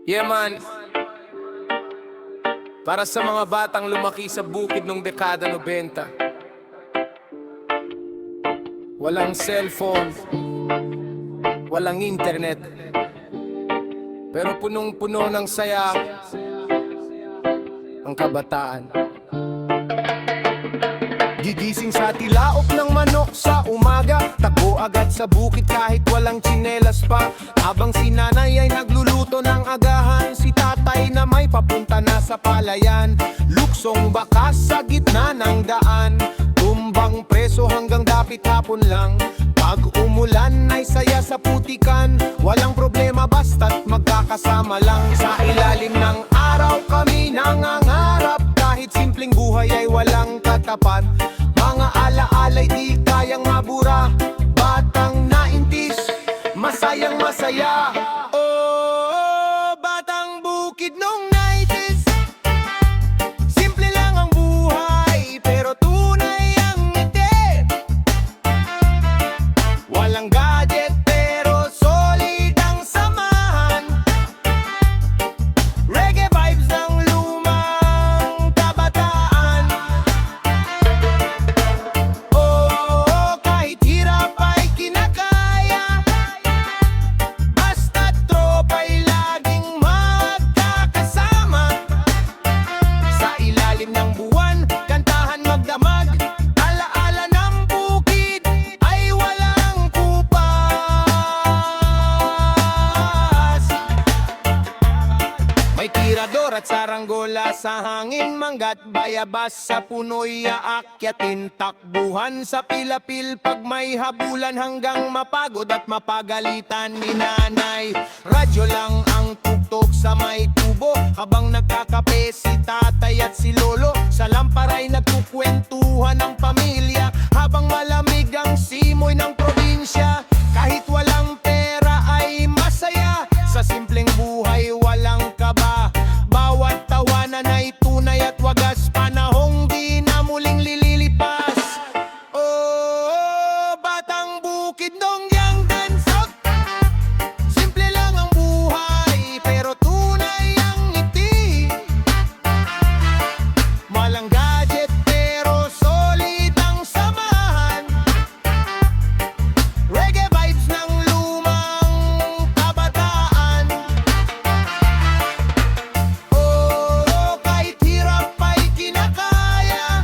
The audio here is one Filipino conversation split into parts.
Yeah man, para sa mga batang lumaki sa bukid nung dekada 90. Walang cellphone, walang internet, pero punong-puno ng saya ang kabataan. Gigising sa tilaok ng manok sa umaga, takbo agad sa bukid kahit walang tsinelas pa. Habang si nanay ay nagluluto ng agahan, si tatay na may papunta na sa palayan. Luksong bakas sa gitna ng daan, tumbang preso hanggang dapit hapon lang. Pag umulan ay saya sa putikan, walang problema basta't magkakasama lang. Sa ilalim ng araw kami nangangarap, kahit simpleng buhay ay walang katapat. Mga alaala'y di kayang mabura, batang 90s, masayang masaya. Oh, batang bukid nung 90s, simple lang ang buhay, pero tunay ang ngiti. Walang gadget, pero solid ang samahan. Reggae vibes ng lumang kabataan. Oh, kahit hirap ay kinakaya, basta't tropa'y laging magkakasama. Sa ilalim ng buwan, kantahan magdamag, alaala ng bukid ay walang kupas. May tirador at saranggola sa hangin, manggat bayabas sa puno'y aakyatin. Takbuhan sa pilapil pag may habulan, hanggang mapagod at mapagalitan ni nanay. Radyo lang ang tugtog sa may tubo, habang nagkakape si tatay at si lolo. Sa lampara'y nagkukwentuhan ng pamilya, habang malamig ang simoy ng probinsya. Kahit walang pera ay masaya, sa simpleng buhay walang kaba. Bawat tawanan ay tunay at wagas, panahong di na muling lililipas. Oh, batang bukid nung young and south, simple lang ang buhay, pero tunay ang ngiti. Walang gadget, pero solid ang samahan. Reggae vibes ng lumang kabataan. Oh, kahit hirap ay kinakaya,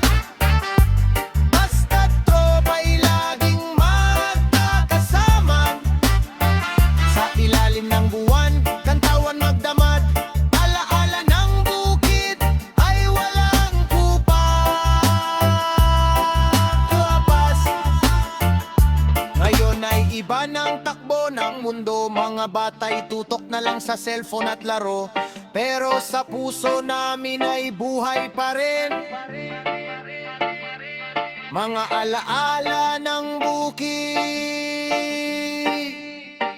basta't tropa'y laging magkakasama. Sa ilalim ng buwan, kantawan magdamag, alaala ng bukid ay walang kupas. Ngayon ay iba ng takbo ng mundo, mga bata'y tutok na lang sa cellphone at laro. Pero sa puso namin ay buhay pa rin mga alaala ng bukid,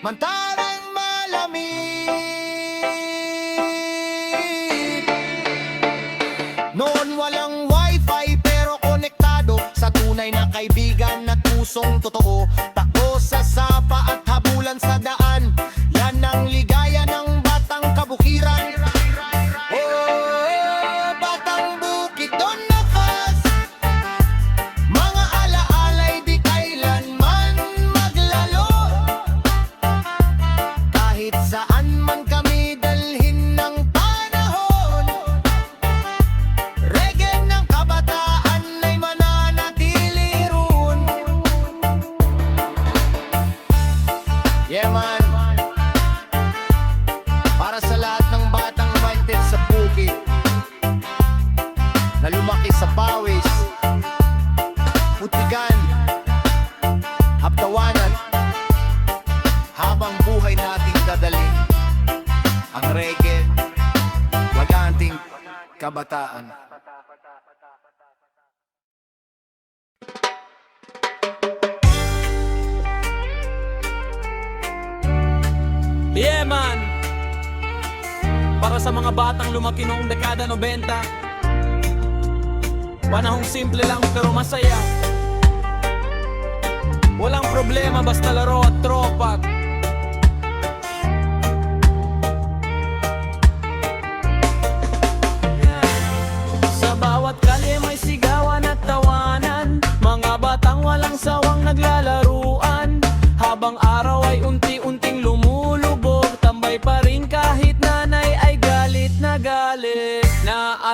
mantarang malamig. Noon walang wifi pero konektado sa tunay na kaibigan at pusong totoo. Takbo sa sapa at habulan sa daan, yan ang ligaya ng batang kabukiran. Oh, batang bukid doon nakas, mga alaala'y di kailanman maglalo. Kahit saan man kami dalhin ng panahon, reggae ng kabataan ay mananatili roon. Yeah man, para sa lahat ng batang invited sa bukid, na lumaki sa pawis, putikan, haptawanan, habang buhay nating dadalhin ang reggae, waganting kabataan. Yeah man, para sa mga batang lumaki noong dekada 90, panahong simple lang pero masaya. Walang problema basta laro at tropa.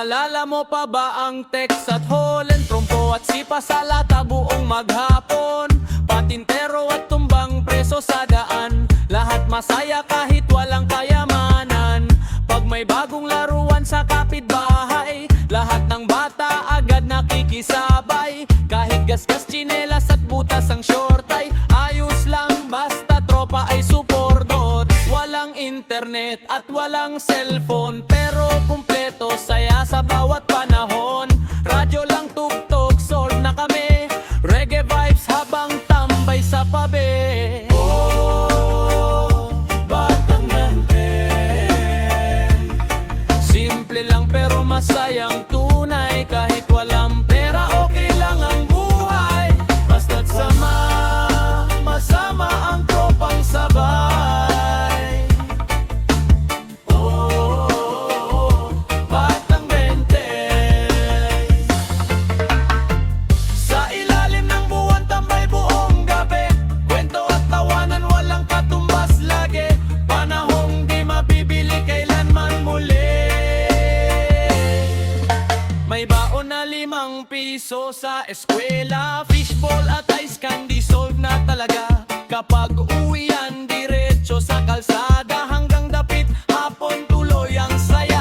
Naalala mo pa ba ang text at holen, trompo at sipa sa lata buong maghapon? Patintero at tumbang preso sa daan, lahat masaya kahit walang kayamanan. Pag may bagong laruan sa kapitbahay, lahat ng bata agad nakikisabay. Kahit gasgas, tsinelas at butas ang shortay, ayos lang basta tropa ay supportot. Walang internet at walang cellphone, pero kumpleto saya sa bawat panahon. Radyo lang tugtog, solve na kami, reggae vibes habang tambay sa pabe. Oh, Batang Benten, simple lang pero masayang tunay. Kahit walang pera, okay lang ang buhay, basta't masama ang tropang sabay. Oh, Batang Benten, sa ilalim ng buwan tambay buong gabi, kwento at tawanan walang katumbas lagi, panahong di mabibili kailanman muli. May baon na 5 piso sa eskwela, fishball at ice candy solve na talaga. Kapag uwian diretso sa kalsada, hanggang dapit hapon tuloy ang saya.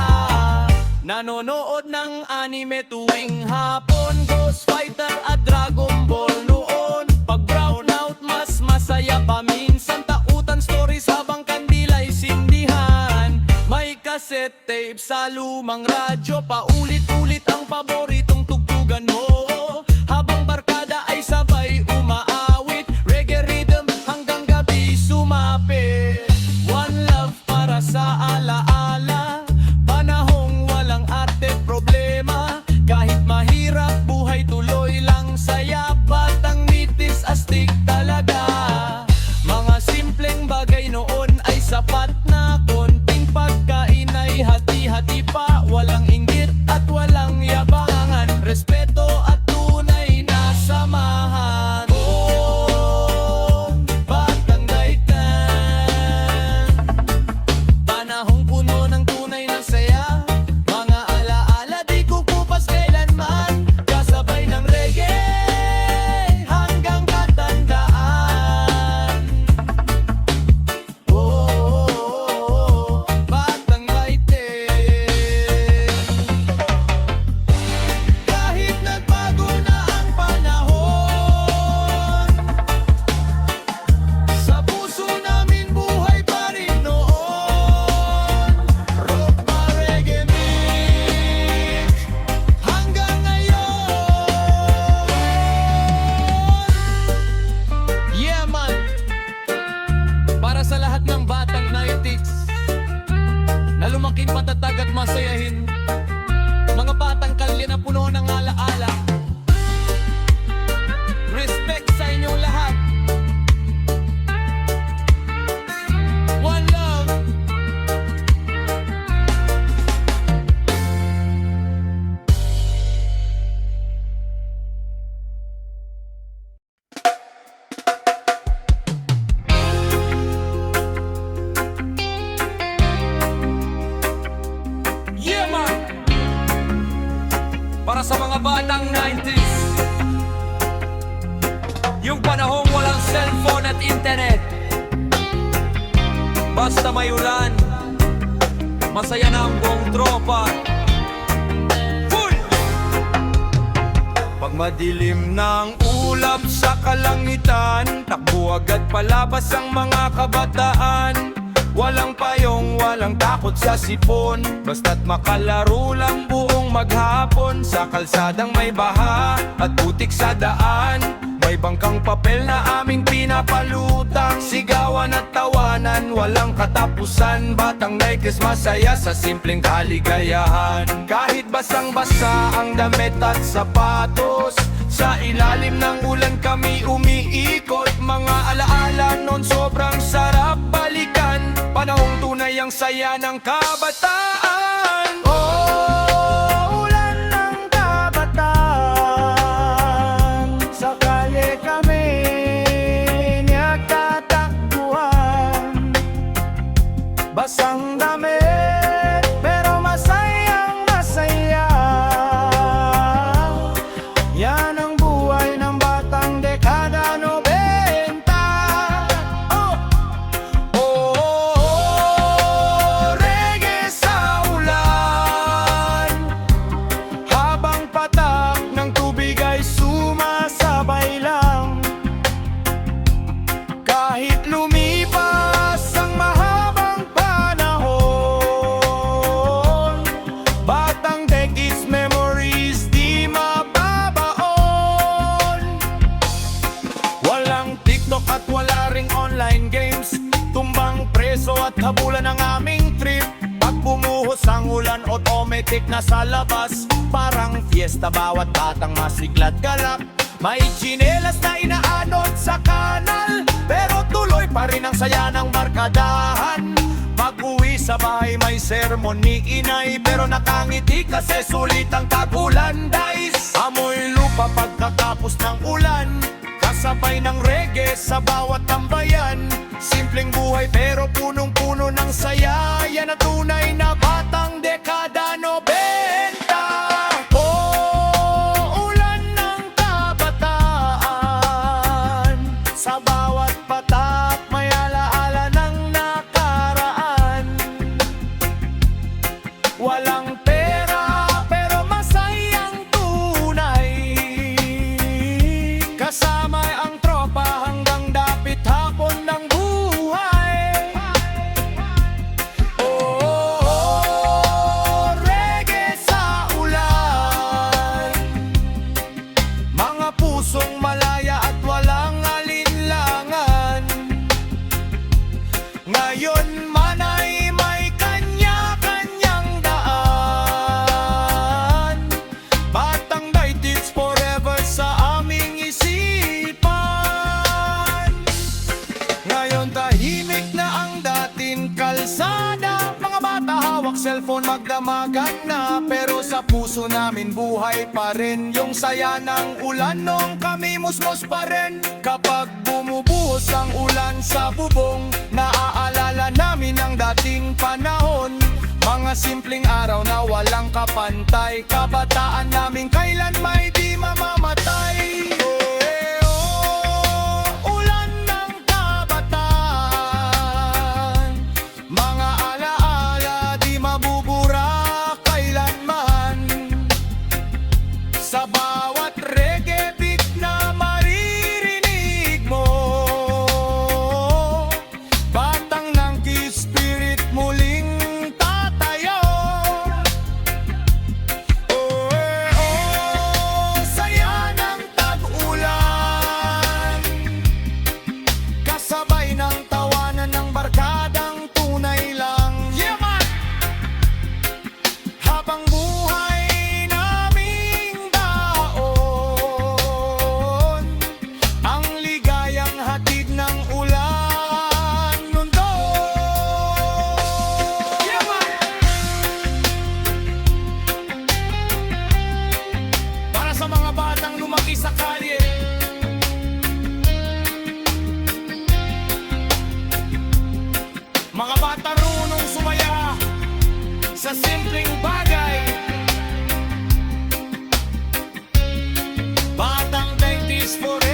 Nanonood ng anime tuwing hapon, Ghost Fighter at Dragon Ball noon. Pag brownout mas masaya pa minsan, tautan stories habang kandila'y sindihan. May cassette tape sa lumang radyo, paulit-ulit ang paboritong tugtugan mo. Habang barkada ay sabay umaawit, reggae rhythm hanggang gabi sumapit. One love para sa alaala, panahong walang arte problema. Kahit mahirap buhay tuloy lang saya, batang nitis astig talaga. Mga simpleng bagay noon ay sapat na, konting pagkain ay hati-hati pa. Walang inggit at walang yabangan, respeto at tunay na samahan. Oh, Batang Daitan, panahong puno ng tunay na saya. Mga alaala di kukupas kailanman, kasabay ng reggae hanggang katandaan. Oh, Batang Daitan, kahit nagbago na ang panahon, sa puso namin buhay pa rin noon. Rock ba reggae mix hanggang ngayon. Yeah man, para sa lahat ng batang 90s na lumaking patatag at masayahin, mga batang kalye na puno ng alaala, respect sa inyong lahat. One love. Yeah man, para sa mga batang 90s, yung panahong walang cellphone at internet, basta may ulan, masaya na ang buong tropa. Full! Pag madilim ng ulap sa kalangitan, takbo agad palabas ang mga kabataan. Walang payong, walang takot sa sipon, basta't makalaro lang buong maghapon. Sa kalsadang may baha at putik sa daan, may bangkang papel na aming pinapalutang. Sigawan at tawanan, walang katapusan. Batang Naikis masaya sa simpleng kaligayahan. Kahit basang-basa ang damit at sapatos, sa ilalim ng ulan kami umiikot. Mga alaala nun sobrang sarap balikan, panahong tunay ang saya ng kabataan. Oh, ulan ng kabataan, sa kalye kami nagtatakbuhan. Basang damit pero masayang masaya, pumitik na sa labas. Parang fiesta, bawat batang masiglat galak. May tsinelas na inaanod sa kanal, pero tuloy pa rin ang saya ng barkadahan. Mag-uwi sa bahay may sermon ni inay, pero nakangiti kasi sulit ang tag-ulan, guys. Amoy lupa pagkatapos ng ulan, kasabay ng reggae sa bawat tambayan. Simpleng buhay pero punong-puno ng saya, yan ang tunay na batang dekada 90. Oh, ulan ng kabataan, sa bawat patak may alaala ng nakaraan. Walang pera pero masayang tunay, kasama ang tropa hanggang dapit hapon ng buhay. Oh, reggae sa ulan, mga pusong malaya at walang alinlangan. Ngayon man ay may kanya-kanyang daan, batang daitis forever sa aming isipan. Ngayon tahimik na ang dating kalsada, mga bata hawak cellphone magdamagan na, pero sa puso namin buhay pa rin yung saya ng ulan nung kami musmos pa rin. Kapag bumubuhos ang ulan sa bubong, naaalala namin ang dating panahon, mga simpleng araw na walang kapantay, kabataan namin kailan may di mamamatay. Oh, ulan ng kabataan, mga alaala di mabubura kailanman. Sa bawat reggae beat na maririnig mo, batang ng spirit muling tatayo. Oh, saya ng tag-ulan, kasabay ng tawanan ng barkadang tunay lang. Yeah, man! Habang buhay naming daon, ang ligayang hatid ng ulan mundo. Yeah, man! Para sa mga batang lumaki sa kalye, mga bata runong sumaya sa simpleng bagay, batang 90s forever.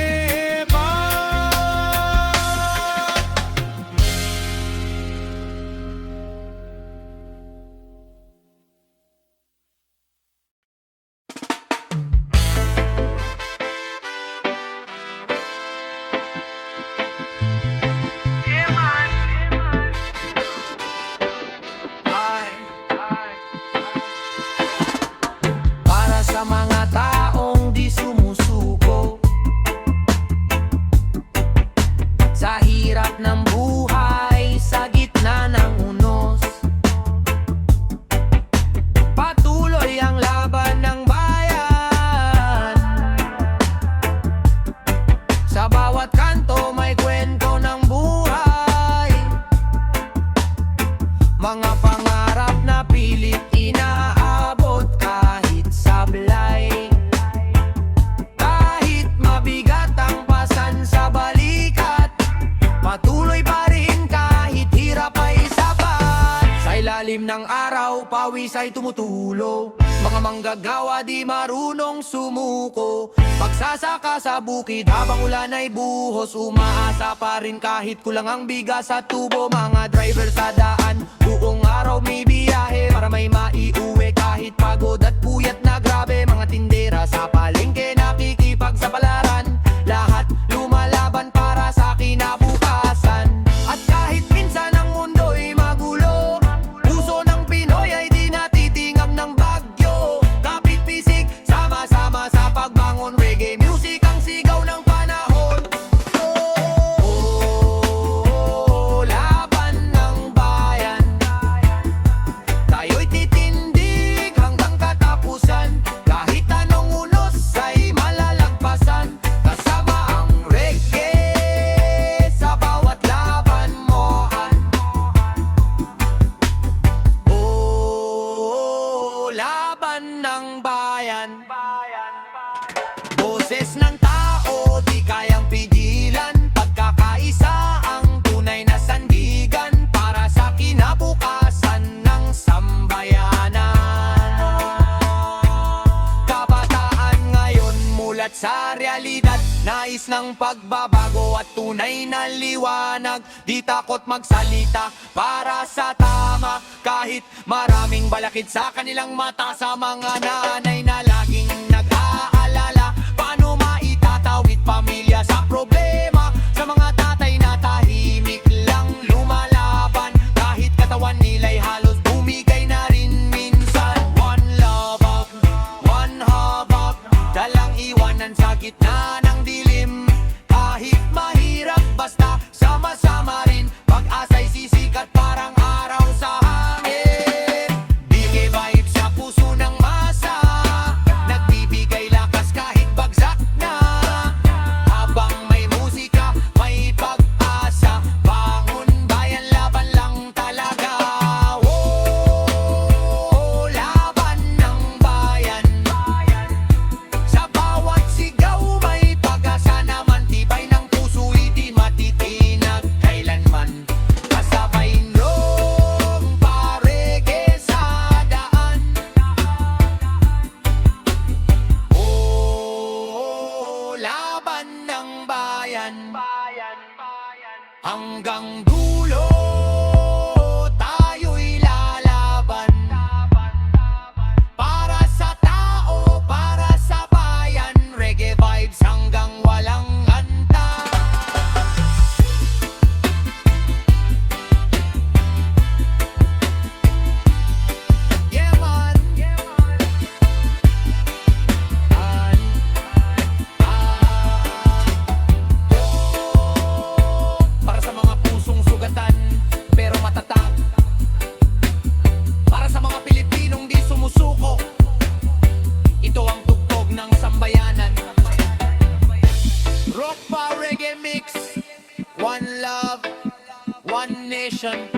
Para sa mga taong di sumusuko sa hirap ng buhay, sa gitna ng unos, patuloy ang laban ng bayan. Sa bawat kanto may kwento ng buhay, mga pangarap na pilit inaabot kahit sablay. Kahit mabigat ang pasan sa balikat, patuloy pa rin kahit hirap ay sapat. Sa ilalim ng araw, pawis ay tumutulo, mga manggagawa di marunong sumuko. Pagsasaka sa bukid habang ulan ay buhos, umaasa pa rin kahit kulang ang bigas sa tubo. Mga driver sa daan, buong araw may biyahe para may maiuwi kahit pagod at puyat na grabe. Mga tindera sa palengke nakikipagsapalaran, lahat lumalaban para sa kinabukasan. At kahit minsan ang mundo'y magulo, puso ng Pinoy ay di natitingab ng bagyo. Kapit pisik, sama-sama sa pagbangon, reggae music ang sigaw ng panahon. Oh, laban ng bayan, sa realidad. Nais ng pagbabago at tunay na liwanag. Di takot magsalita para sa tama. Kahit maraming balakid sa kanilang mata. Sa mga nanay na laging nag-aalala paano maitatawid pamilya sa problema. Sa mga tatay na tahimik lang lumalaban. Kahit katawan nila'y halos bumigay na rin minsan. One love, one habak, dalang iwanan sa gitna ng dilim. Kahit mahirap basta sama-sama rin. Pag-asa'y sisikat parang araw sa hangin. Bigay vibe sa puso ng masa, nagbibigay lakas kahit bagsak na. Habang may musika, may pag-asa. Bangon bayan, laban lang talaga. Oh, laban ng bayan. Sa bawat sigaw may pag-asa naman. Tibay ng puso, hindi matitinag kailanman. Kasabay nung parege sa daan. Oh, laban ng bayan. Hanggang dulo tayo'y lalaban. Para sa tao, para sa bayan. Reggae vibes hanggang walang antay. Yeah man, para sa mga pusong sugatan pero matatag. Para sa mga Pilipinong di sumusuko. Ito ang tugtog ng sambayanan. Rock pa reggae mix. One love, one nation.